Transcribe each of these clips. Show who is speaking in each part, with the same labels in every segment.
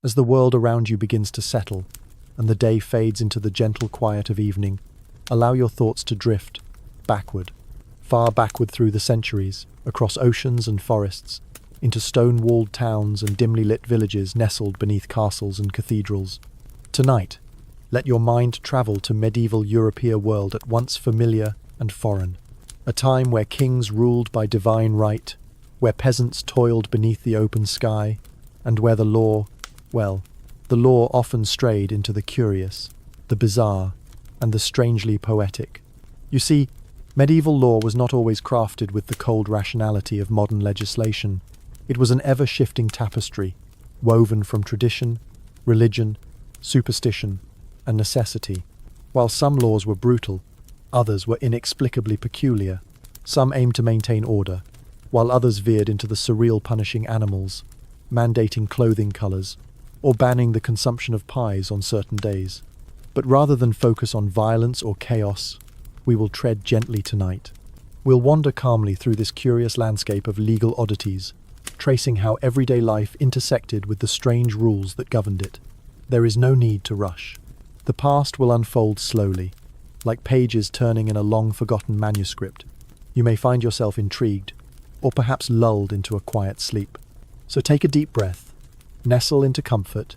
Speaker 1: As the world around you begins to settle, and the day fades into the gentle quiet of evening, allow your thoughts to drift backward, far backward through the centuries, across oceans and forests, into stone-walled towns and dimly lit villages nestled beneath castles and cathedrals. Tonight, let your mind travel to medieval European world at once familiar and foreign, a time where kings ruled by divine right, where peasants toiled beneath the open sky, and where the law often strayed into the curious, the bizarre, and the strangely poetic. You see, medieval law was not always crafted with the cold rationality of modern legislation. It was an ever-shifting tapestry, woven from tradition, religion, superstition, and necessity. While some laws were brutal, others were inexplicably peculiar. Some aimed to maintain order, while others veered into the surreal, punishing animals, mandating clothing colors, or banning the consumption of pies on certain days. But rather than focus on violence or chaos, we will tread gently tonight. We'll wander calmly through this curious landscape of legal oddities, tracing how everyday life intersected with the strange rules that governed it. There is no need to rush. The past will unfold slowly, like pages turning in a long-forgotten manuscript. You may find yourself intrigued, or perhaps lulled into a quiet sleep. So take a deep breath, nestle into comfort,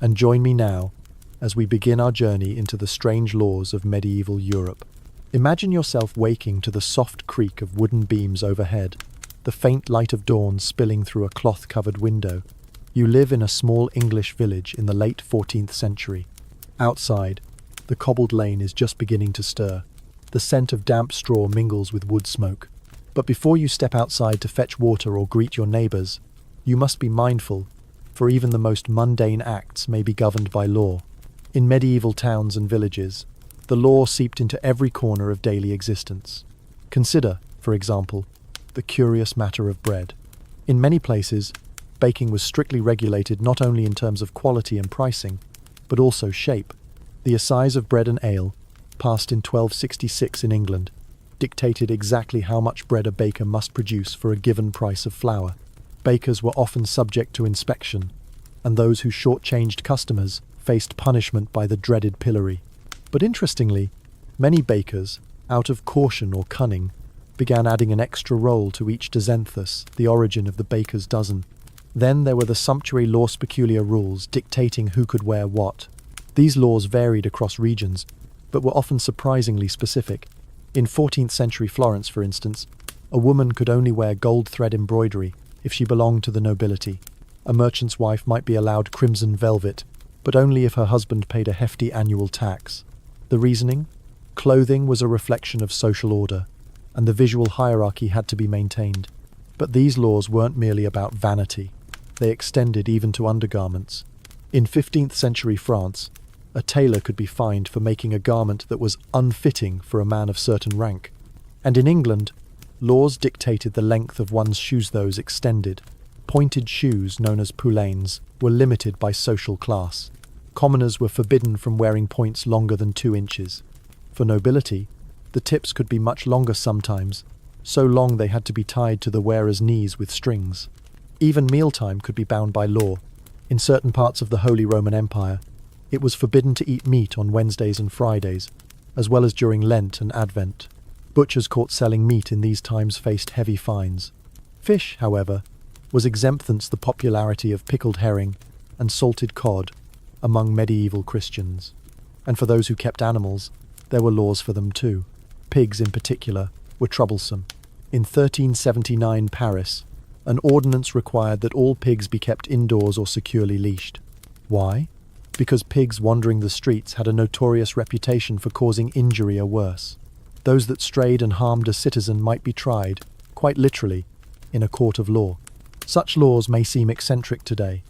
Speaker 1: and join me now as we begin our journey into the strange laws of medieval Europe. Imagine yourself waking to the soft creak of wooden beams overhead, the faint light of dawn spilling through a cloth-covered window. You live in a small English village in the late 14th century. Outside, the cobbled lane is just beginning to stir. The scent of damp straw mingles with wood smoke. But before you step outside to fetch water or greet your neighbors, you must be mindful, for even the most mundane acts may be governed by law. In medieval towns and villages, the law seeped into every corner of daily existence. Consider, for example, the curious matter of bread. In many places, baking was strictly regulated not only in terms of quality and pricing, but also shape. The assize of bread and ale, passed in 1266 in England, dictated exactly how much bread a baker must produce for a given price of flour. Bakers were often subject to inspection, and those who shortchanged customers faced punishment by the dreaded pillory. But interestingly, many bakers, out of caution or cunning, began adding an extra roll to each dozenthus, the origin of the baker's dozen. Then there were the sumptuary law's peculiar rules dictating who could wear what. These laws varied across regions, but were often surprisingly specific. In 14th century Florence, for instance, a woman could only wear gold thread embroidery if she belonged to the nobility. A merchant's wife might be allowed crimson velvet, but only if her husband paid a hefty annual tax. The reasoning? Clothing was a reflection of social order, and the visual hierarchy had to be maintained. But these laws weren't merely about vanity. They extended even to undergarments. In 15th century France, a tailor could be fined for making a garment that was unfitting for a man of certain rank. And in England, laws dictated the length of one's shoes. Those extended, pointed shoes, known as poulaines, were limited by social class. Commoners were forbidden from wearing points longer than 2 inches. For nobility, the tips could be much longer sometimes, so long they had to be tied to the wearer's knees with strings. Even mealtime could be bound by law. In certain parts of the Holy Roman Empire, it was forbidden to eat meat on Wednesdays and Fridays, as well as during Lent and Advent. Butchers caught selling meat in these times faced heavy fines. Fish, however, was exempt, thanks to the popularity of pickled herring and salted cod among medieval Christians. And for those who kept animals, there were laws for them too. Pigs, in particular, were troublesome. In 1379 Paris, an ordinance required that all pigs be kept indoors or securely leashed. Why? Because pigs wandering the streets had a notorious reputation for causing injury or worse. Those that strayed and harmed a citizen might be tried, quite literally, in a court of law. Such laws may seem eccentric today,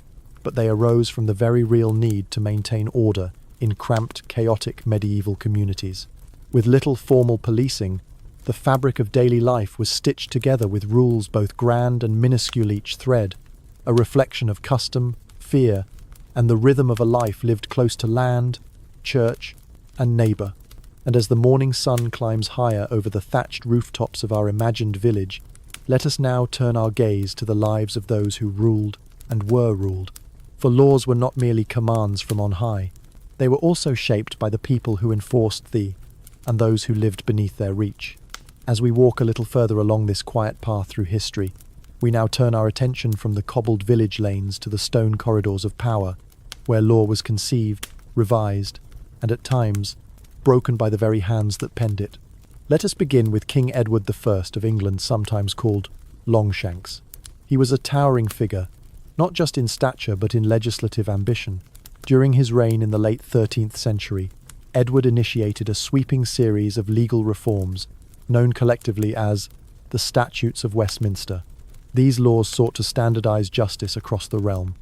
Speaker 1: but they arose from the very real need to maintain order in cramped, chaotic medieval communities. With little formal policing, the fabric of daily life was stitched together with rules both grand and minuscule, each thread, a reflection of custom, fear, and the rhythm of a life lived close to land, church, and neighbor. And as the morning sun climbs higher over the thatched rooftops of our imagined village, let us now turn our gaze to the lives of those who ruled and were ruled. For laws were not merely commands from on high. They were also shaped by the people who enforced them and those who lived beneath their reach. As we walk a little further along this quiet path through history, we now turn our attention from the cobbled village lanes to the stone corridors of power, where law was conceived, revised, and at times, broken by the very hands that penned it. Let us begin with King Edward I of England, sometimes called Longshanks. He was a towering figure, not just in stature but in legislative ambition. During his reign in the late 13th century, Edward initiated a sweeping series of legal reforms, known collectively as the Statutes of Westminster. These laws sought to standardize justice across the realm,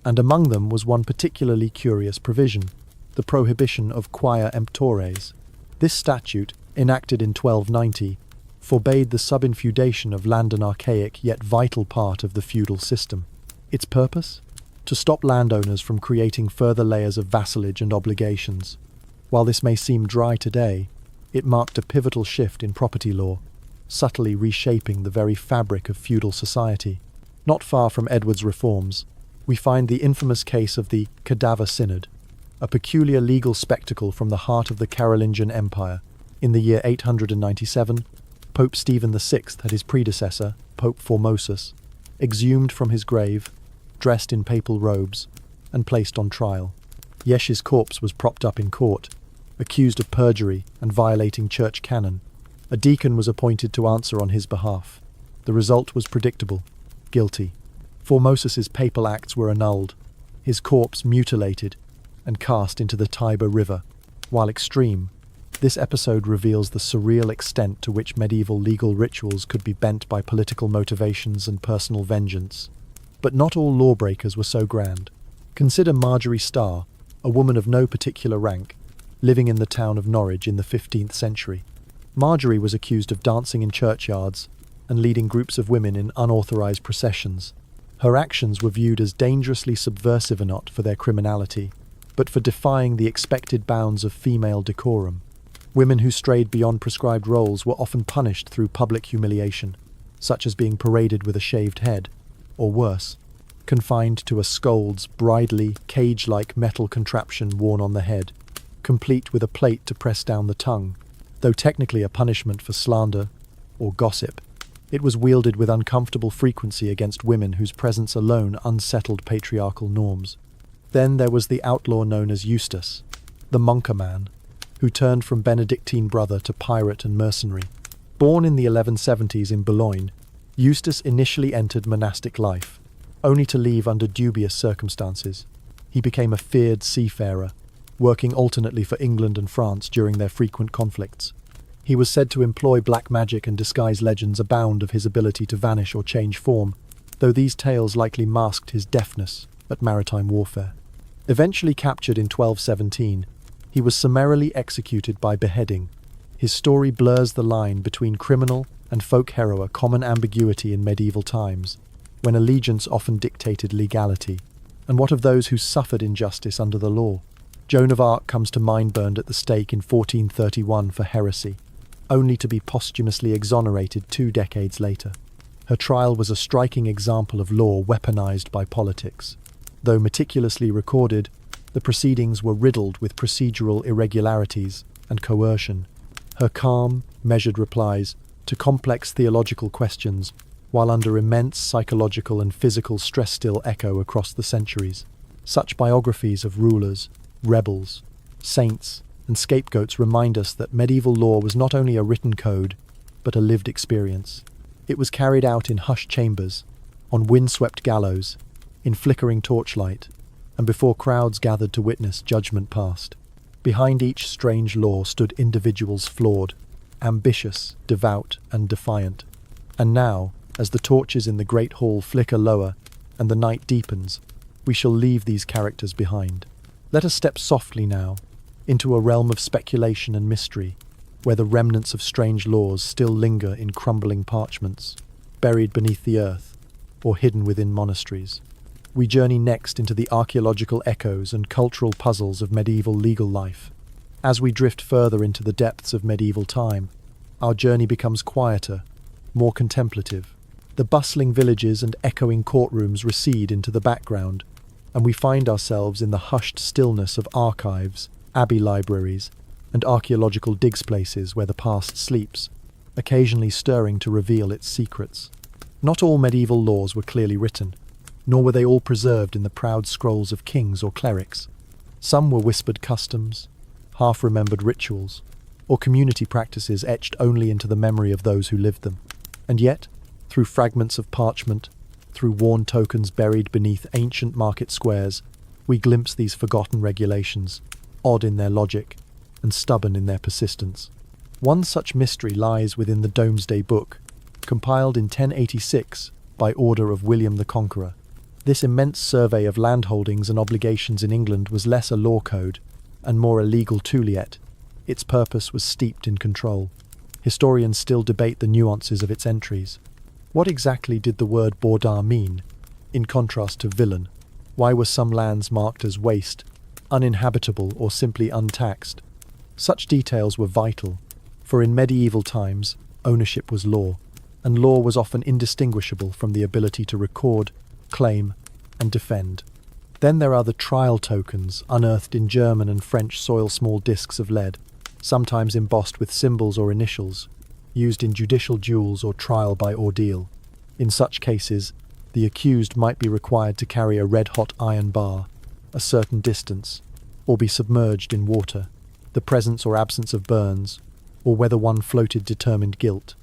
Speaker 1: and among them was one particularly curious provision, the prohibition of quia emptores. This statute, enacted in 1290, forbade the subinfeudation of land, an archaic yet vital part of the feudal system. Its purpose? To stop landowners from creating further layers of vassalage and obligations. While this may seem dry today, it marked a pivotal shift in property law, subtly reshaping the very fabric of feudal society. Not far from Edward's reforms, we find the infamous case of the Cadaver Synod, a peculiar legal spectacle from the heart of the Carolingian Empire. In the year 897, Pope Stephen VI had his predecessor, Pope Formosus, exhumed from his grave, dressed in papal robes, and placed on trial. Yesh's corpse was propped up in court, accused of perjury and violating church canon. A deacon was appointed to answer on his behalf. The result was predictable: guilty. Formosus's papal acts were annulled, his corpse mutilated and cast into the Tiber River. While extreme, this episode reveals the surreal extent to which medieval legal rituals could be bent by political motivations and personal vengeance. But not all lawbreakers were so grand. Consider Marjorie Starr, a woman of no particular rank, living in the town of Norwich in the 15th century. Marjorie was accused of dancing in churchyards and leading groups of women in unauthorized processions. Her actions were viewed as dangerously subversive, not for their criminality, but for defying the expected bounds of female decorum. Women who strayed beyond prescribed roles were often punished through public humiliation, such as being paraded with a shaved head, or worse, confined to a scold's bridly, cage-like metal contraption worn on the head, complete with a plate to press down the tongue. Though technically a punishment for slander or gossip, it was wielded with uncomfortable frequency against women whose presence alone unsettled patriarchal norms. Then there was the outlaw known as Eustace, the monker man, who turned from Benedictine brother to pirate and mercenary. Born in the 1170s in Boulogne, Eustace initially entered monastic life, only to leave under dubious circumstances. He became a feared seafarer, working alternately for England and France during their frequent conflicts. He was said to employ black magic, and disguise legends abound of his ability to vanish or change form, though these tales likely masked his deafness at maritime warfare. Eventually captured in 1217, he was summarily executed by beheading. His story blurs the line between criminal and folk hero, a common ambiguity in medieval times, when allegiance often dictated legality. And what of those who suffered injustice under the law? Joan of Arc comes to mind, burned at the stake in 1431 for heresy, only to be posthumously exonerated 2 decades later. Her trial was a striking example of law weaponized by politics. Though meticulously recorded, the proceedings were riddled with procedural irregularities and coercion. Her calm, measured replies to complex theological questions, while under immense psychological and physical stress, still echo across the centuries. Such biographies of rulers, rebels, saints, and scapegoats remind us that medieval law was not only a written code, but a lived experience. It was carried out in hushed chambers, on windswept gallows, in flickering torchlight, and before crowds gathered to witness judgment passed. Behind each strange law stood individuals flawed, ambitious, devout, and defiant. And now, as the torches in the great hall flicker lower and the night deepens, we shall leave these characters behind. Let us step softly now into a realm of speculation and mystery, where the remnants of strange laws still linger in crumbling parchments, buried beneath the earth, or hidden within monasteries. We journey next into the archaeological echoes and cultural puzzles of medieval legal life. As we drift further into the depths of medieval time, our journey becomes quieter, more contemplative. The bustling villages and echoing courtrooms recede into the background, and we find ourselves in the hushed stillness of archives, abbey libraries, and archaeological digs places where the past sleeps, occasionally stirring to reveal its secrets. Not all medieval laws were clearly written, nor were they all preserved in the proud scrolls of kings or clerics. Some were whispered customs, half-remembered rituals, or community practices etched only into the memory of those who lived them. And yet, through fragments of parchment, through worn tokens buried beneath ancient market squares, we glimpse these forgotten regulations, odd in their logic and stubborn in their persistence. One such mystery lies within the Domesday Book, compiled in 1086 by order of William the Conqueror. This immense survey of landholdings and obligations in England was less a law code and more a legal tool, yet its purpose was steeped in control. Historians still debate the nuances of its entries. What exactly did the word bordar mean, in contrast to villain? Why were some lands marked as waste, uninhabitable, or simply untaxed? Such details were vital, for in medieval times, ownership was law, and law was often indistinguishable from the ability to record, claim, and defend. Then there are the trial tokens, unearthed in German and French soil, small discs of lead, sometimes embossed with symbols or initials, used in judicial duels or trial by ordeal. In such cases, the accused might be required to carry a red-hot iron bar a certain distance, or be submerged in water. The presence or absence of burns, or whether one floated determined guilt.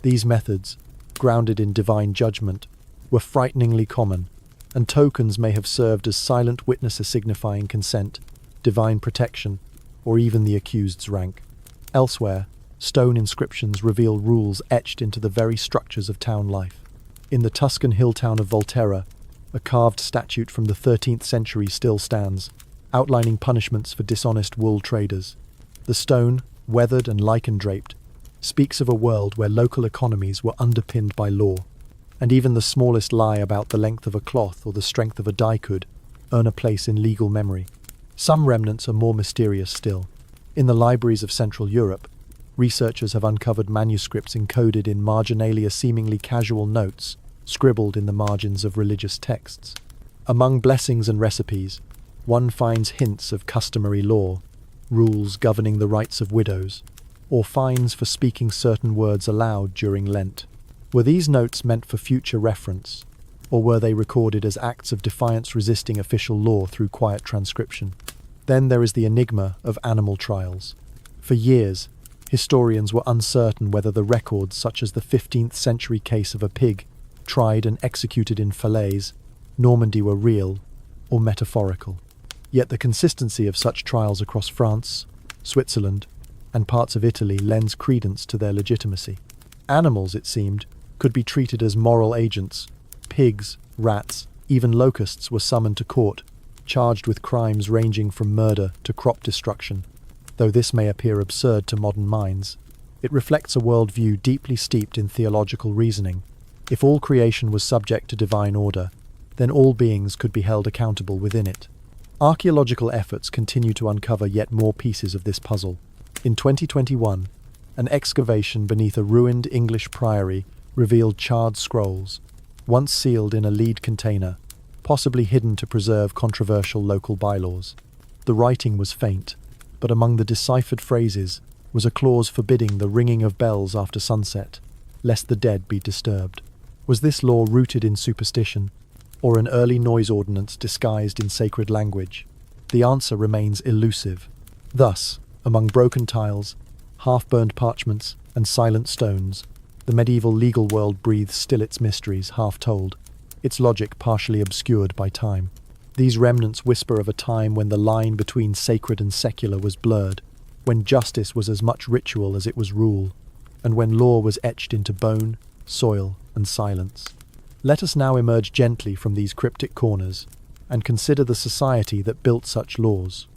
Speaker 1: These methods, grounded in divine judgment, were frighteningly common, and tokens may have served as silent witnesses signifying consent, divine protection, or even the accused's rank. Elsewhere, stone inscriptions reveal rules etched into the very structures of town life. In the Tuscan hill town of Volterra, a carved statute from the 13th century still stands, outlining punishments for dishonest wool traders. The stone, weathered and lichen-draped, speaks of a world where local economies were underpinned by law, and even the smallest lie about the length of a cloth or the strength of a die could earn a place in legal memory. Some remnants are more mysterious still. In the libraries of Central Europe, researchers have uncovered manuscripts encoded in marginalia, seemingly casual notes scribbled in the margins of religious texts. Among blessings and recipes, one finds hints of customary law, rules governing the rights of widows, or fines for speaking certain words aloud during Lent. Were these notes meant for future reference, or were they recorded as acts of defiance resisting official law through quiet transcription? Then there is the enigma of animal trials. For years, historians were uncertain whether the records, such as the 15th century case of a pig tried and executed in Falaise, Normandy, were real or metaphorical. Yet the consistency of such trials across France, Switzerland, and parts of Italy lends credence to their legitimacy. Animals, it seemed, could be treated as moral agents. Pigs, rats, even locusts were summoned to court, charged with crimes ranging from murder to crop destruction. Though this may appear absurd to modern minds, it reflects a worldview deeply steeped in theological reasoning. If all creation was subject to divine order, then all beings could be held accountable within it. Archaeological efforts continue to uncover yet more pieces of this puzzle. In 2021, an excavation beneath a ruined English priory revealed charred scrolls, once sealed in a lead container, possibly hidden to preserve controversial local bylaws. The writing was faint, but among the deciphered phrases was a clause forbidding the ringing of bells after sunset, lest the dead be disturbed. Was this law rooted in superstition, or an early noise ordinance disguised in sacred language? The answer remains elusive. Thus, among broken tiles, half-burned parchments, and silent stones, the medieval legal world breathes still its mysteries, half-told, its logic partially obscured by time. These remnants whisper of a time when the line between sacred and secular was blurred, when justice was as much ritual as it was rule, and when law was etched into bone, soil, and silence. Let us now emerge gently from these cryptic corners and consider the society that built such laws.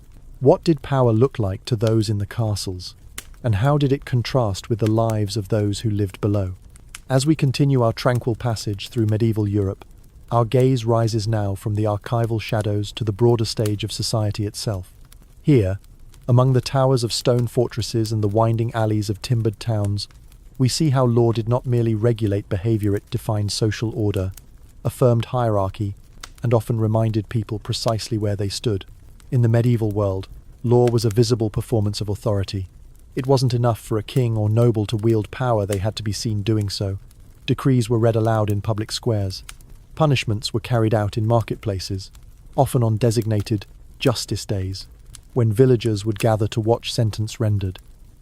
Speaker 1: What did power look like to those in the castles, and how did it contrast with the lives of those who lived below? As we continue our tranquil passage through medieval Europe, our gaze rises now from the archival shadows to the broader stage of society itself. Here, among the towers of stone fortresses and the winding alleys of timbered towns, we see how law did not merely regulate behavior, it defined social order, affirmed hierarchy, and often reminded people precisely where they stood. In the medieval world, law was a visible performance of authority. It wasn't enough for a king or noble to wield power, they had to be seen doing so. Decrees were read aloud in public squares. Punishments were carried out in marketplaces, often on designated justice days, when villagers would gather to watch sentence rendered.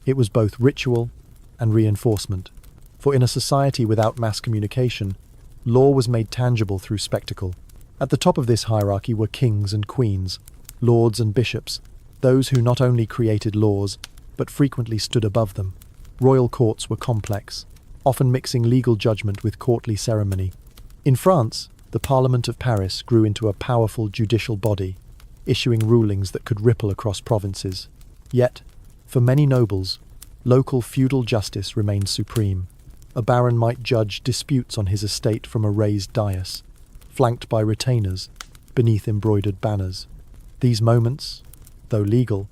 Speaker 1: It was both ritual and reinforcement. For in a society without mass communication, law was made tangible through spectacle. At the top of this hierarchy were kings and queens, lords and bishops, those who not only created laws, but frequently stood above them. Royal courts were complex, often mixing legal judgment with courtly ceremony. In France, the Parliament of Paris grew into a powerful judicial body, issuing rulings that could ripple across provinces. Yet, for many nobles, local feudal justice remained supreme. A baron might judge disputes on his estate from a raised dais, flanked by retainers beneath embroidered banners. These moments, though legal,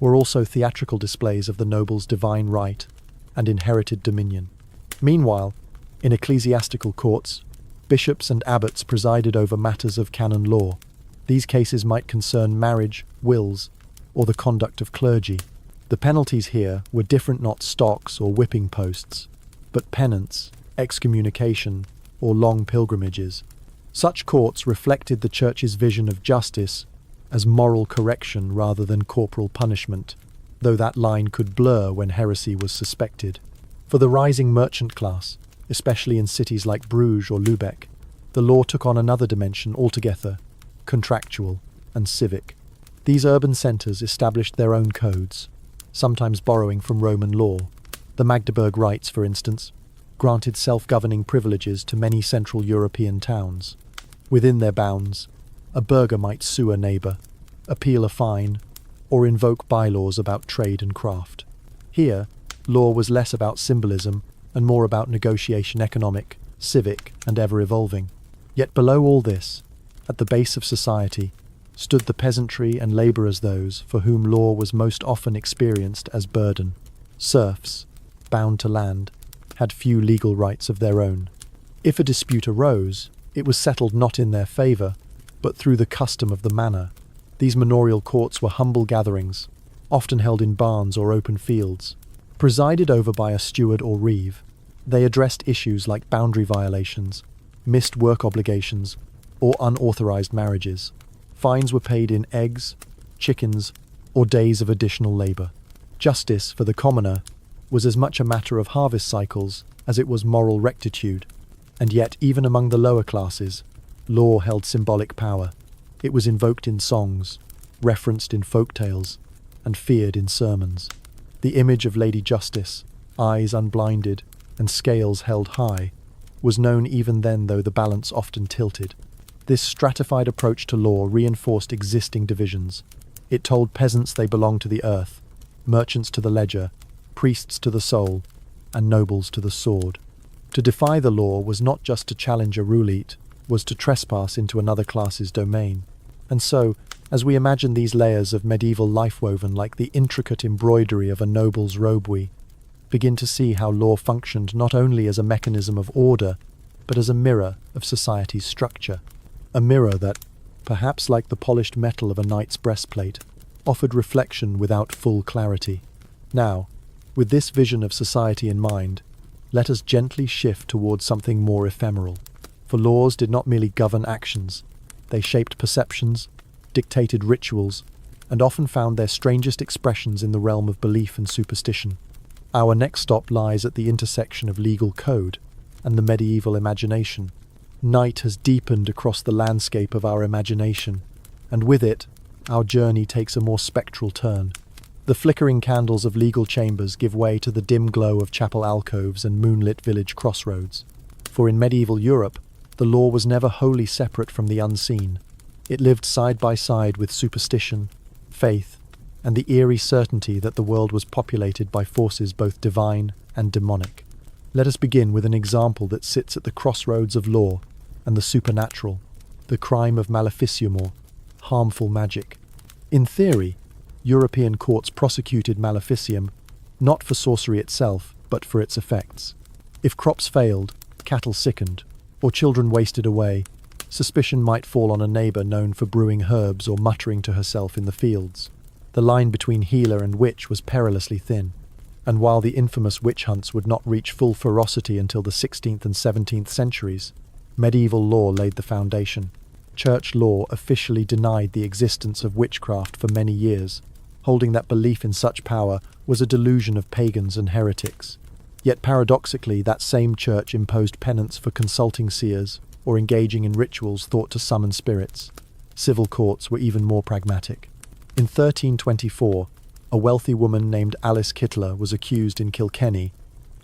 Speaker 1: were also theatrical displays of the noble's divine right and inherited dominion. Meanwhile, in ecclesiastical courts, bishops and abbots presided over matters of canon law. These cases might concern marriage, wills, or the conduct of clergy. The penalties here were different, not stocks or whipping posts, but penance, excommunication, or long pilgrimages. Such courts reflected the Church's vision of justice as moral correction rather than corporal punishment, though that line could blur when heresy was suspected. For the rising merchant class, especially in cities like Bruges or Lübeck, the law took on another dimension altogether, contractual and civic. These urban centres established their own codes, sometimes borrowing from Roman law. The Magdeburg Rights, for instance, granted self-governing privileges to many Central European towns. Within their bounds, a burgher might sue a neighbour, appeal a fine, or invoke bylaws about trade and craft. Here, law was less about symbolism and more about negotiation, economic, civic, and ever-evolving. Yet below all this, at the base of society, stood the peasantry and labourers, those for whom law was most often experienced as burden. Serfs, bound to land, had few legal rights of their own. If a dispute arose, it was settled not in their favour, but through the custom of the manor. These manorial courts were humble gatherings, often held in barns or open fields. Presided over by a steward or reeve, they addressed issues like boundary violations, missed work obligations, or unauthorized marriages. Fines were paid in eggs, chickens, or days of additional labor. Justice, for the commoner, was as much a matter of harvest cycles as it was moral rectitude. And yet, even among the lower classes, law held symbolic power. It was invoked in songs, referenced in folk tales, and feared in sermons. The image of Lady Justice, eyes unblinded and scales held high, was known even then, though the balance often tilted. This stratified approach to law reinforced existing divisions. It told peasants they belonged to the earth, merchants to the ledger, priests to the soul, and nobles to the sword. To defy the law was not just to challenge a rulete, was to trespass into another class's domain. And so, as we imagine these layers of medieval life woven like the intricate embroidery of a noble's robe, we begin to see how law functioned not only as a mechanism of order, but as a mirror of society's structure. A mirror that, perhaps like the polished metal of a knight's breastplate, offered reflection without full clarity. Now, with this vision of society in mind, let us gently shift towards something more ephemeral. For laws did not merely govern actions, they shaped perceptions, dictated rituals, and often found their strangest expressions in the realm of belief and superstition. Our next stop lies at the intersection of legal code and the medieval imagination. Night has deepened across the landscape of our imagination, and with it, our journey takes a more spectral turn. The flickering candles of legal chambers give way to the dim glow of chapel alcoves and moonlit village crossroads. For in medieval Europe, the law was never wholly separate from the unseen. It lived side by side with superstition, faith, and the eerie certainty that the world was populated by forces both divine and demonic. Let us begin with an example that sits at the crossroads of law and the supernatural, the crime of maleficium, or harmful magic. In theory, European courts prosecuted maleficium not for sorcery itself, but for its effects. If crops failed, cattle sickened, or children wasted away, Suspicion might fall on a neighbour known for brewing herbs or muttering to herself in the fields. The line between healer and witch was perilously thin, and while the infamous witch hunts would not reach full ferocity until the 16th and 17th centuries, medieval law laid the foundation. Church law officially denied the existence of witchcraft for many years, holding that belief in such power was a delusion of pagans and heretics. Yet paradoxically, that same church imposed penance for consulting seers or engaging in rituals thought to summon spirits. Civil courts were even more pragmatic. In 1324, a wealthy woman named Alice Kittler was accused in Kilkenny,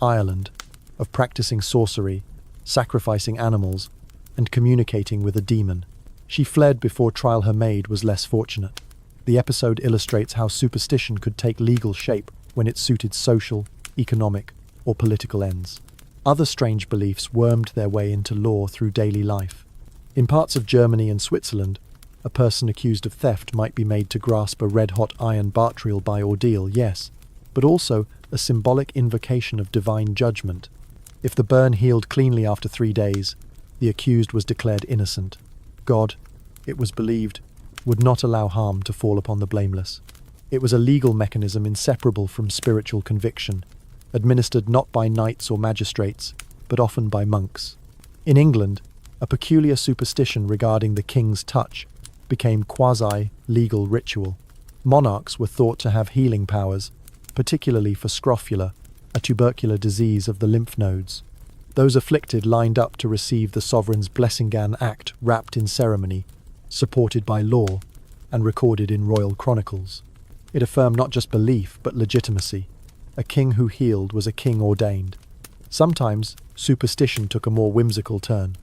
Speaker 1: Ireland, of practicing sorcery, sacrificing animals, and communicating with a demon. She fled before trial. Her maid was less fortunate. The episode illustrates how superstition could take legal shape when it suited social, economic, or political ends. Other strange beliefs wormed their way into law through daily life. In parts of Germany and Switzerland, a person accused of theft might be made to grasp a red-hot iron bat reel by ordeal, yes, but also a symbolic invocation of divine judgment. If the burn healed cleanly after 3 days, the accused was declared innocent. God, it was believed, would not allow harm to fall upon the blameless. It was a legal mechanism inseparable from spiritual conviction, administered not by knights or magistrates, but often by monks. In England, a peculiar superstition regarding the king's touch became quasi-legal ritual. Monarchs were thought to have healing powers, particularly for scrofula, a tubercular disease of the lymph nodes. Those afflicted lined up to receive the sovereign's blessingan act wrapped in ceremony, supported by law, and recorded in royal chronicles. It affirmed not just belief, but legitimacy. A king who healed was a king ordained. Sometimes, superstition took a more whimsical turn.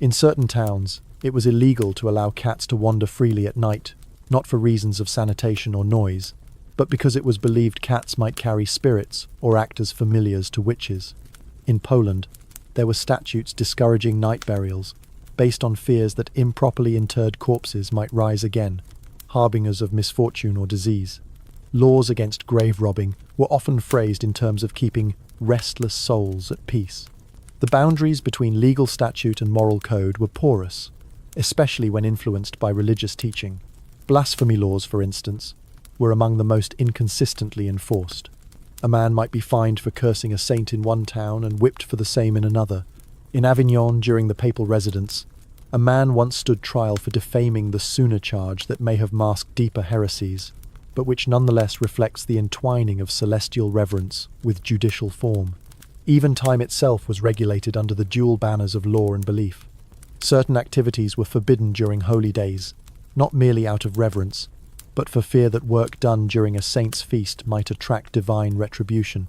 Speaker 1: In certain towns, it was illegal to allow cats to wander freely at night, not for reasons of sanitation or noise, but because it was believed cats might carry spirits or act as familiars to witches. In Poland, there were statutes discouraging night burials, based on fears that improperly interred corpses might rise again, harbingers of misfortune or disease. Laws against grave robbing were often phrased in terms of keeping restless souls at peace. The boundaries between legal statute and moral code were porous, especially when influenced by religious teaching. Blasphemy laws, for instance, were among the most inconsistently enforced. A man might be fined for cursing a saint in one town and whipped for the same in another. In Avignon, during the papal residence, a man once stood trial for defaming the Suna charge that may have masked deeper heresies, but which nonetheless reflects the entwining of celestial reverence with judicial form. Even time itself was regulated under the dual banners of law and belief. Certain activities were forbidden during holy days, not merely out of reverence, but for fear that work done during a saint's feast might attract divine retribution.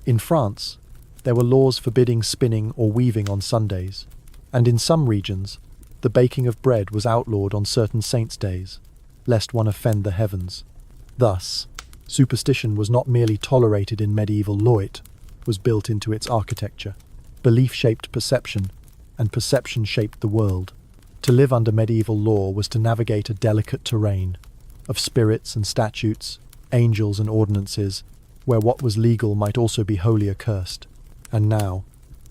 Speaker 1: In France, there were laws forbidding spinning or weaving on Sundays, and in some regions, the baking of bread was outlawed on certain saints' days, lest one offend the heavens. Thus, superstition was not merely tolerated in medieval law, it was built into its architecture. Belief shaped perception, and perception shaped the world. To live under medieval law was to navigate a delicate terrain of spirits and statutes, angels and ordinances, where what was legal might also be wholly accursed. And now,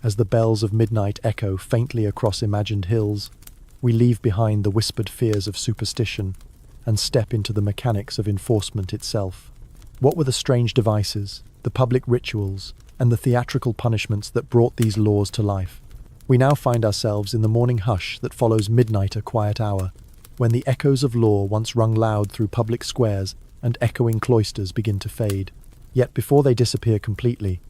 Speaker 1: as the bells of midnight echo faintly across imagined hills, we leave behind the whispered fears of superstition and step into the mechanics of enforcement itself. What were the strange devices, the public rituals, and the theatrical punishments that brought these laws to life? We now find ourselves in the morning hush that follows midnight, a quiet hour, when the echoes of law once rung loud through public squares and echoing cloisters begin to fade. Yet before they disappear completely,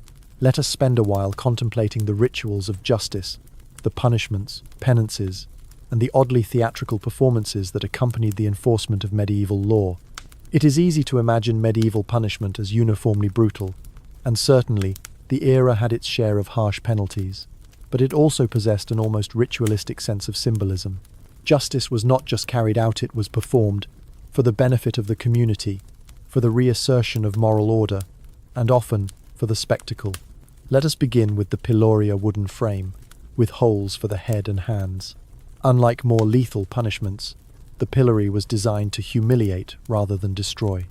Speaker 1: let us spend a while contemplating the rituals of justice, the punishments, penances, and the oddly theatrical performances that accompanied the enforcement of medieval law. It is easy to imagine medieval punishment as uniformly brutal, and certainly the era had its share of harsh penalties, but it also possessed an almost ritualistic sense of symbolism. Justice was not just carried out, it was performed for the benefit of the community, for the reassertion of moral order, and often for the spectacle. Let us begin with the pilloria wooden frame, with holes for the head and hands. Unlike more lethal punishments, the pillory was designed to humiliate rather than destroy.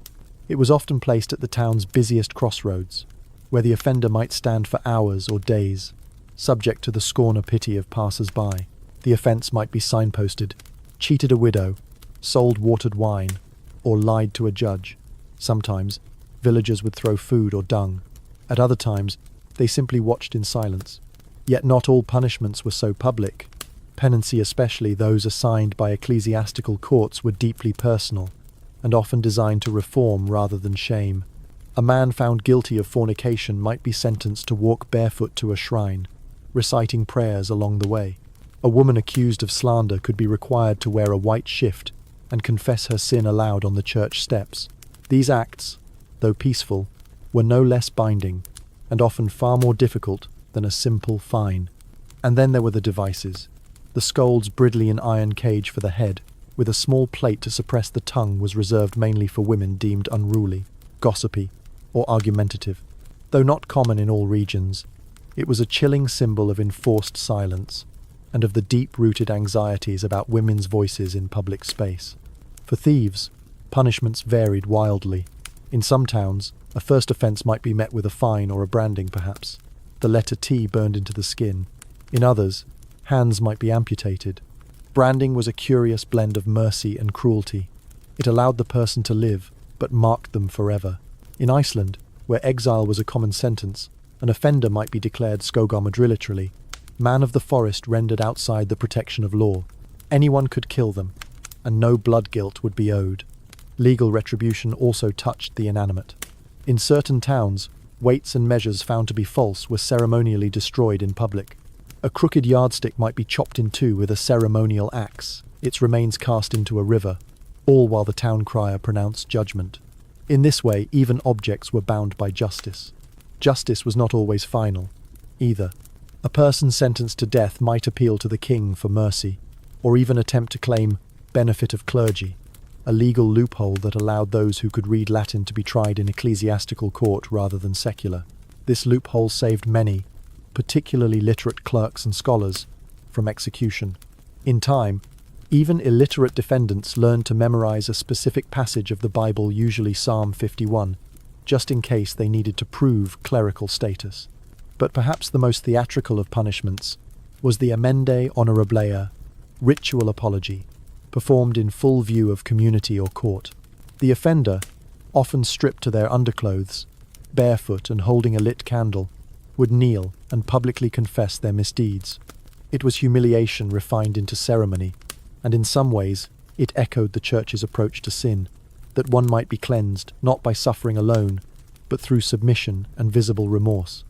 Speaker 1: It was often placed at the town's busiest crossroads, where the offender might stand for hours or days, subject to the scorn or pity of passers-by. The offence might be signposted: cheated a widow, sold watered wine, or lied to a judge. Sometimes, villagers would throw food or dung. At other times, they simply watched in silence. Yet not all punishments were so public. Penancy, especially those assigned by ecclesiastical courts, were deeply personal, and often designed to reform rather than shame. A man found guilty of fornication might be sentenced to walk barefoot to a shrine, reciting prayers along the way. A woman accused of slander could be required to wear a white shift and confess her sin aloud on the church steps. These acts, though peaceful, were no less binding, and often far more difficult than a simple fine. And then there were the devices. The scold's Bridleyan iron cage for the head, with a small plate to suppress the tongue, was reserved mainly for women deemed unruly, gossipy, or argumentative. Though not common in all regions, it was a chilling symbol of enforced silence, and of the deep-rooted anxieties about women's voices in public space. For thieves, punishments varied wildly. In some towns, a first offence might be met with a fine or a branding, perhaps, the letter T burned into the skin. In others, hands might be amputated. Branding was a curious blend of mercy and cruelty. It allowed the person to live, but marked them forever. In Iceland, where exile was a common sentence, an offender might be declared skógarmaður, literally, man of the forest, rendered outside the protection of law. Anyone could kill them, and no blood guilt would be owed. Legal retribution also touched the inanimate. In certain towns, weights and measures found to be false were ceremonially destroyed in public. A crooked yardstick might be chopped in two with a ceremonial axe, its remains cast into a river, all while the town crier pronounced judgment. In this way, even objects were bound by justice. Justice was not always final, either. A person sentenced to death might appeal to the king for mercy, or even attempt to claim benefit of clergy, a legal loophole that allowed those who could read Latin to be tried in ecclesiastical court rather than secular. This loophole saved many, particularly literate clerks and scholars, from execution. In time, even illiterate defendants learned to memorize a specific passage of the Bible, usually Psalm 51, just in case they needed to prove clerical status. But perhaps the most theatrical of punishments was the amende honorablea, ritual apology, performed in full view of community or court. The offender, often stripped to their underclothes, barefoot and holding a lit candle, would kneel and publicly confess their misdeeds. It was humiliation refined into ceremony, and in some ways it echoed the Church's approach to sin, that one might be cleansed not by suffering alone, but through submission and visible remorse.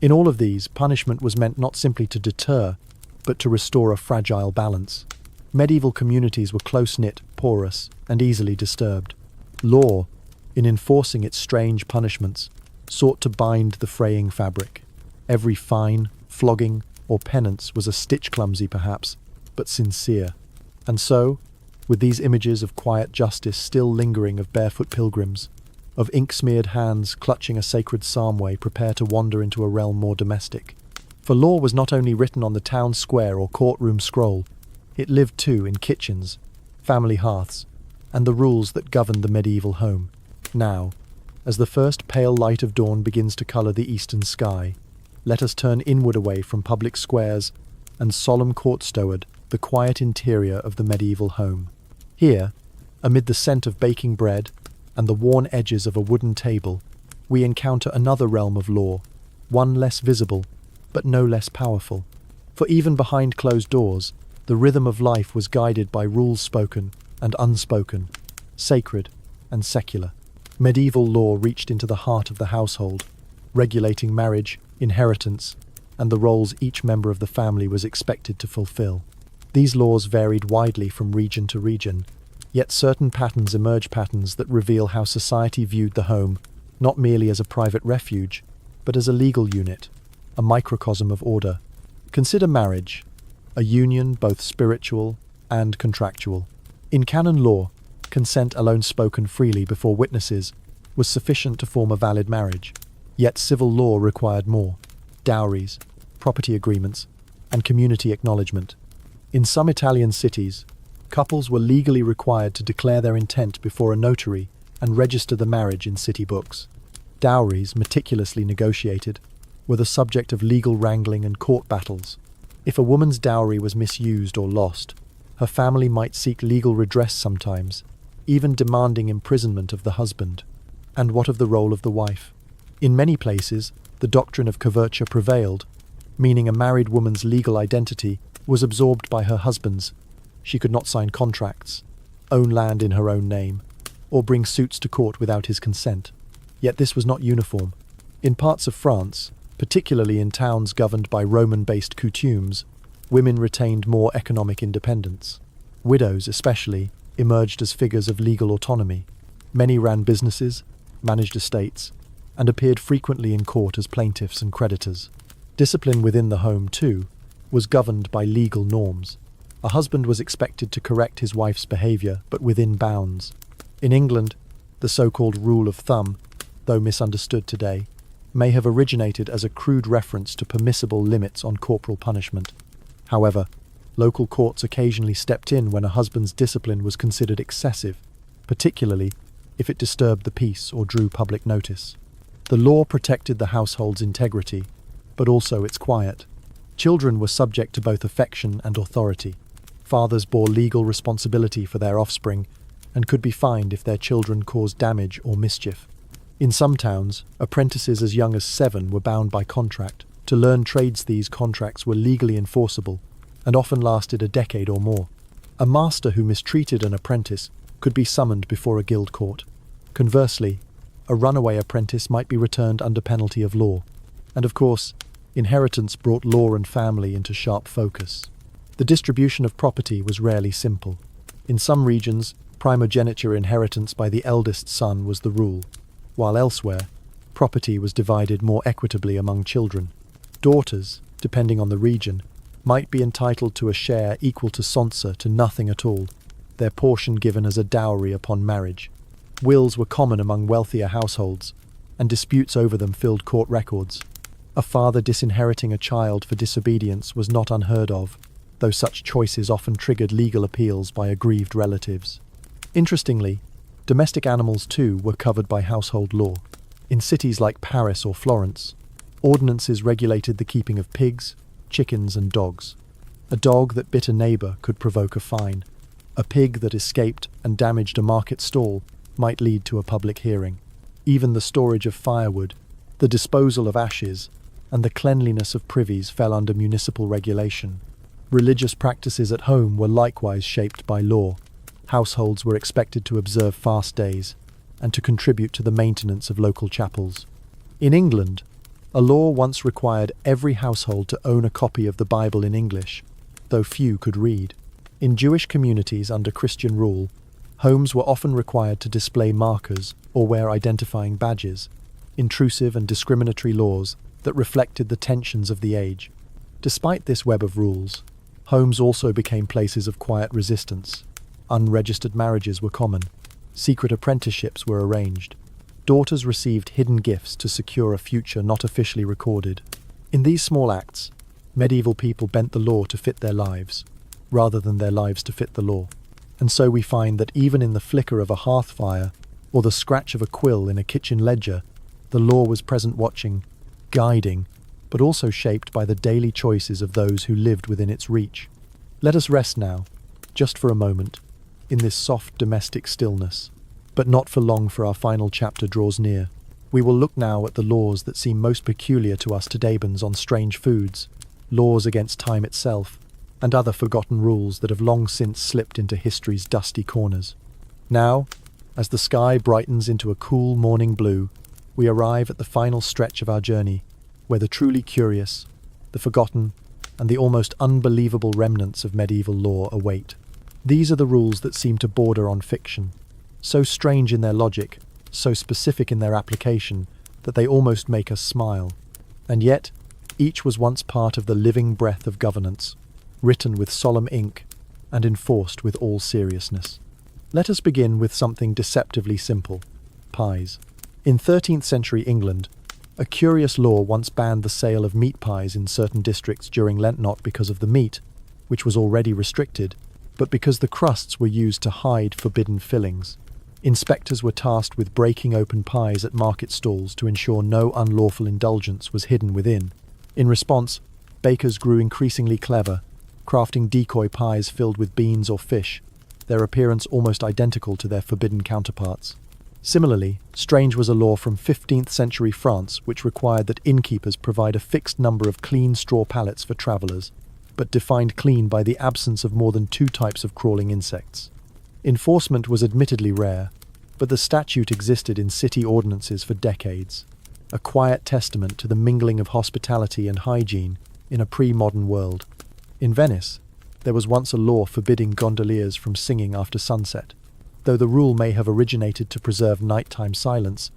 Speaker 1: In all of these, punishment was meant not simply to deter, but to restore a fragile balance. Medieval communities were close-knit, porous, and easily disturbed. Law, in enforcing its strange punishments, sought to bind the fraying fabric. Every fine, flogging, or penance was a stitch clumsy perhaps, but sincere. And so, with these images of quiet justice still lingering, of barefoot pilgrims, of ink-smeared hands clutching a sacred psalmway, prepare to wander into a realm more domestic. For law was not only written on the town square or courtroom scroll, it lived too in kitchens, family hearths, and the rules that governed the medieval home. Now, as the first pale light of dawn begins to colour the eastern sky, let us turn inward away from public squares and solemn courts toward the quiet interior of the medieval home. Here, amid the scent of baking bread and the worn edges of a wooden table, we encounter another realm of law, one less visible, but no less powerful. For even behind closed doors, the rhythm of life was guided by rules spoken and unspoken, sacred and secular. Medieval law reached into the heart of the household, regulating marriage, inheritance, and the roles each member of the family was expected to fulfill. These laws varied widely from region to region, yet certain patterns emerge, patterns that reveal how society viewed the home, not merely as a private refuge, but as a legal unit, a microcosm of order. Consider marriage, a union both spiritual and contractual. In canon law, consent alone spoken freely before witnesses was sufficient to form a valid marriage. Yet civil law required more: dowries, property agreements, and community acknowledgement. In some Italian cities, couples were legally required to declare their intent before a notary and register the marriage in city books. Dowries, meticulously negotiated, were the subject of legal wrangling and court battles. If a woman's dowry was misused or lost, her family might seek legal redress sometimes, even demanding imprisonment of the husband. And what of the role of the wife? In many places, the doctrine of coverture prevailed, meaning a married woman's legal identity was absorbed by her husband's. She could not sign contracts, own land in her own name, or bring suits to court without his consent. Yet this was not uniform. In parts of France, particularly in towns governed by Roman-based coutumes, women retained more economic independence. Widows, especially, emerged as figures of legal autonomy. Many ran businesses, managed estates, and appeared frequently in court as plaintiffs and creditors. Discipline within the home, too, was governed by legal norms. A husband was expected to correct his wife's behaviour, but within bounds. In England, the so-called rule of thumb, though misunderstood today, may have originated as a crude reference to permissible limits on corporal punishment. However, local courts occasionally stepped in when a husband's discipline was considered excessive, particularly if it disturbed the peace or drew public notice. The law protected the household's integrity, but also its quiet. Children were subject to both affection and authority. Fathers bore legal responsibility for their offspring and could be fined if their children caused damage or mischief. In some towns, apprentices as young as 7 were bound by contract to learn trades. These contracts were legally enforceable and often lasted a decade or more. A master who mistreated an apprentice could be summoned before a guild court. Conversely, a runaway apprentice might be returned under penalty of law. And of course, inheritance brought law and family into sharp focus. The distribution of property was rarely simple. In some regions, primogeniture inheritance by the eldest son was the rule, while elsewhere, property was divided more equitably among children. Daughters, depending on the region, might be entitled to a share equal to sonsa to nothing at all, their portion given as a dowry upon marriage. Wills were common among wealthier households, and disputes over them filled court records. A father disinheriting a child for disobedience was not unheard of, though such choices often triggered legal appeals by aggrieved relatives. Interestingly, domestic animals too were covered by household law. In cities like Paris or Florence, ordinances regulated the keeping of pigs, chickens and dogs. A dog that bit a neighbour could provoke a fine. A pig that escaped and damaged a market stall might lead to a public hearing. Even the storage of firewood, the disposal of ashes, and the cleanliness of privies fell under municipal regulation. Religious practices at home were likewise shaped by law. Households were expected to observe fast days and to contribute to the maintenance of local chapels. In England, a law once required every household to own a copy of the Bible in English, though few could read. In Jewish communities under Christian rule, homes were often required to display markers or wear identifying badges, intrusive and discriminatory laws that reflected the tensions of the age. Despite this web of rules, homes also became places of quiet resistance. Unregistered marriages were common. Secret apprenticeships were arranged. Daughters received hidden gifts to secure a future not officially recorded. In these small acts, medieval people bent the law to fit their lives, rather than their lives to fit the law. And so we find that even in the flicker of a hearth fire or the scratch of a quill in a kitchen ledger, the law was present, watching, guiding, but also shaped by the daily choices of those who lived within its reach. Let us rest now, just for a moment, in this soft domestic stillness, but not for long, for our final chapter draws near. We will look now at the laws that seem most peculiar to us today, bans on strange foods, laws against time itself, and other forgotten rules that have long since slipped into history's dusty corners. Now, as the sky brightens into a cool morning blue, we arrive at the final stretch of our journey, where the truly curious, the forgotten, and the almost unbelievable remnants of medieval law await. These are the rules that seem to border on fiction, so strange in their logic, so specific in their application, that they almost make us smile. And yet, each was once part of the living breath of governance, written with solemn ink and enforced with all seriousness. Let us begin with something deceptively simple: pies. In 13th century England, a curious law once banned the sale of meat pies in certain districts during Lent, not because of the meat, which was already restricted, but because the crusts were used to hide forbidden fillings. Inspectors were tasked with breaking open pies at market stalls to ensure no unlawful indulgence was hidden within. In response, bakers grew increasingly clever, crafting decoy pies filled with beans or fish, their appearance almost identical to their forbidden counterparts. Similarly, strange was a law from 15th century France which required that innkeepers provide a fixed number of clean straw pallets for travellers, but defined clean by the absence of more than 2 types of crawling insects. Enforcement was admittedly rare, but the statute existed in city ordinances for decades, a quiet testament to the mingling of hospitality and hygiene in a pre-modern world. In Venice, there was once a law forbidding gondoliers from singing after sunset. Though the rule may have originated to preserve nighttime silence,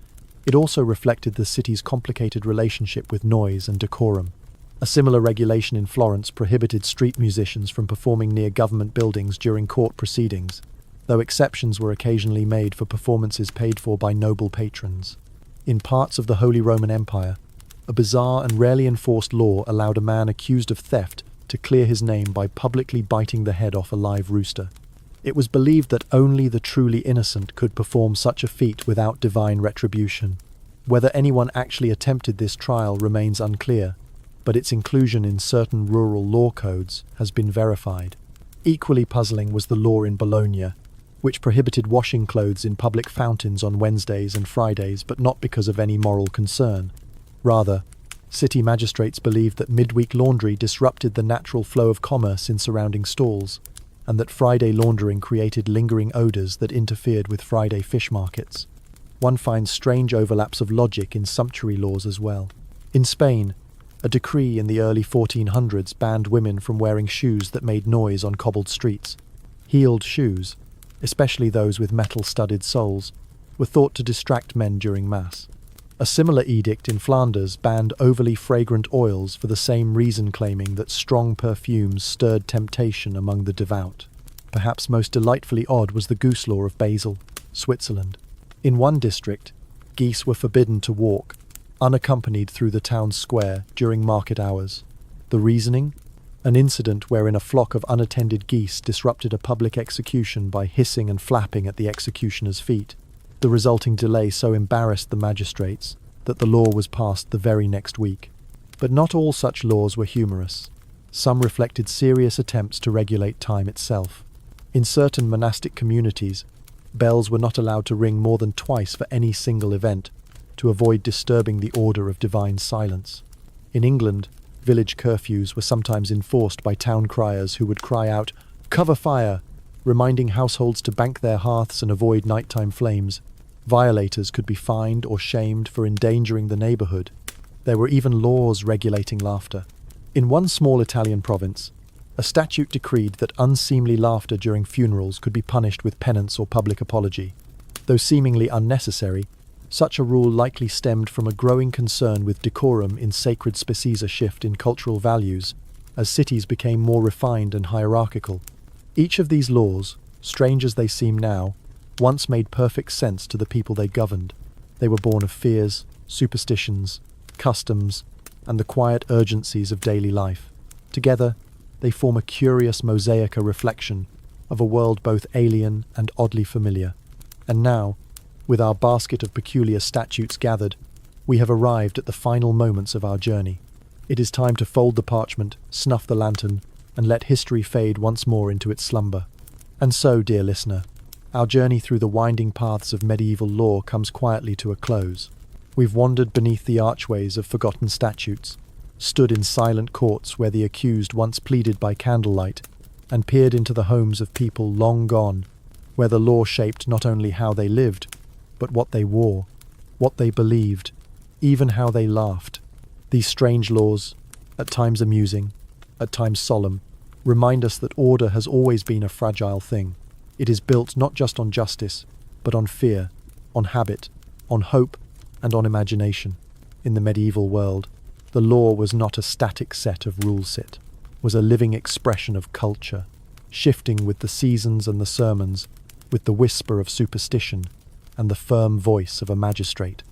Speaker 1: it also reflected the city's complicated relationship with noise and decorum. A similar regulation in Florence prohibited street musicians from performing near government buildings during court proceedings, though exceptions were occasionally made for performances paid for by noble patrons. In parts of the Holy Roman Empire, a bizarre and rarely enforced law allowed a man accused of theft to clear his name by publicly biting the head off a live rooster. It was believed that only the truly innocent could perform such a feat without divine retribution. Whether anyone actually attempted this trial remains unclear, but its inclusion in certain rural law codes has been verified. Equally puzzling was the law in Bologna, which prohibited washing clothes in public fountains on Wednesdays and Fridays, but not because of any moral concern. Rather, city magistrates believed that midweek laundry disrupted the natural flow of commerce in surrounding stalls, and that Friday laundering created lingering odours that interfered with Friday fish markets. One finds strange overlaps of logic in sumptuary laws as well. In Spain, a decree in the early 1400s banned women from wearing shoes that made noise on cobbled streets. Heeled shoes, especially those with metal-studded soles, were thought to distract men during Mass. A similar edict in Flanders banned overly fragrant oils for the same reason, claiming that strong perfumes stirred temptation among the devout. Perhaps most delightfully odd was the goose law of Basel, Switzerland. In one district, geese were forbidden to walk, unaccompanied through the town square during market hours. The reasoning? An incident wherein a flock of unattended geese disrupted a public execution by hissing and flapping at the executioner's feet. The resulting delay so embarrassed the magistrates that the law was passed the very next week. But not all such laws were humorous. Some reflected serious attempts to regulate time itself. In certain monastic communities, bells were not allowed to ring more than twice for any single event, to avoid disturbing the order of divine silence. In England, village curfews were sometimes enforced by town criers who would cry out, "Cover fire!" reminding households to bank their hearths and avoid nighttime flames. Violators could be fined or shamed for endangering the neighborhood. There were even laws regulating laughter. In one small Italian province, a statute decreed that unseemly laughter during funerals could be punished with penance or public apology. Though seemingly unnecessary, such a rule likely stemmed from a growing concern with decorum in sacred spaces, a shift in cultural values as cities became more refined and hierarchical. Each of these laws, strange as they seem now, once made perfect sense to the people they governed. They were born of fears, superstitions, customs, and the quiet urgencies of daily life. Together, they form a curious mosaic, a reflection of a world both alien and oddly familiar. And now, with our basket of peculiar statutes gathered, we have arrived at the final moments of our journey. It is time to fold the parchment, snuff the lantern, and let history fade once more into its slumber. And so, dear listener, our journey through the winding paths of medieval law comes quietly to a close. We've wandered beneath the archways of forgotten statutes, stood in silent courts where the accused once pleaded by candlelight, and peered into the homes of people long gone, where the law shaped not only how they lived, but what they wore, what they believed, even how they laughed. These strange laws, at times amusing, at times solemn, remind us that order has always been a fragile thing. It is built not just on justice, but on fear, on habit, on hope, and on imagination. In the medieval world, the law was not a static set of rules, it was a living expression of culture, shifting with the seasons and the sermons, with the whisper of superstition and the firm voice of a magistrate.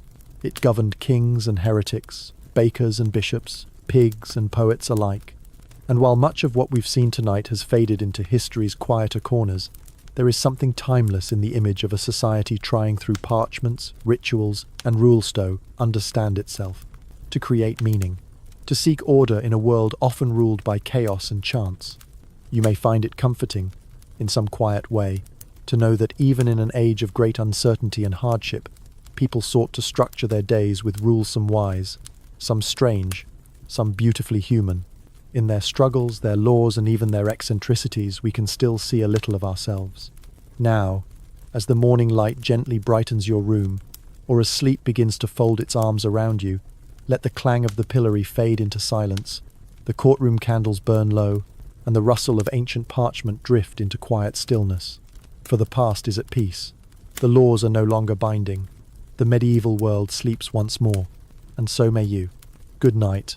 Speaker 1: It governed kings and heretics, bakers and bishops, pigs and poets alike. And while much of what we've seen tonight has faded into history's quieter corners, there is something timeless in the image of a society trying through parchments, rituals, and rules to understand itself, to create meaning. to seek order in a world often ruled by chaos and chance. You may find it comforting, in some quiet way, to know that even in an age of great uncertainty and hardship, people sought to structure their days with rules, some wise, some strange, some beautifully human. In their struggles, their laws, and even their eccentricities, we can still see a little of ourselves. Now, as the morning light gently brightens your room, or as sleep begins to fold its arms around you, let the clang of the pillory fade into silence, the courtroom candles burn low, and the rustle of ancient parchment drift into quiet stillness. For the past is at peace. The laws are no longer binding. The medieval world sleeps once more, and so may you. Good night.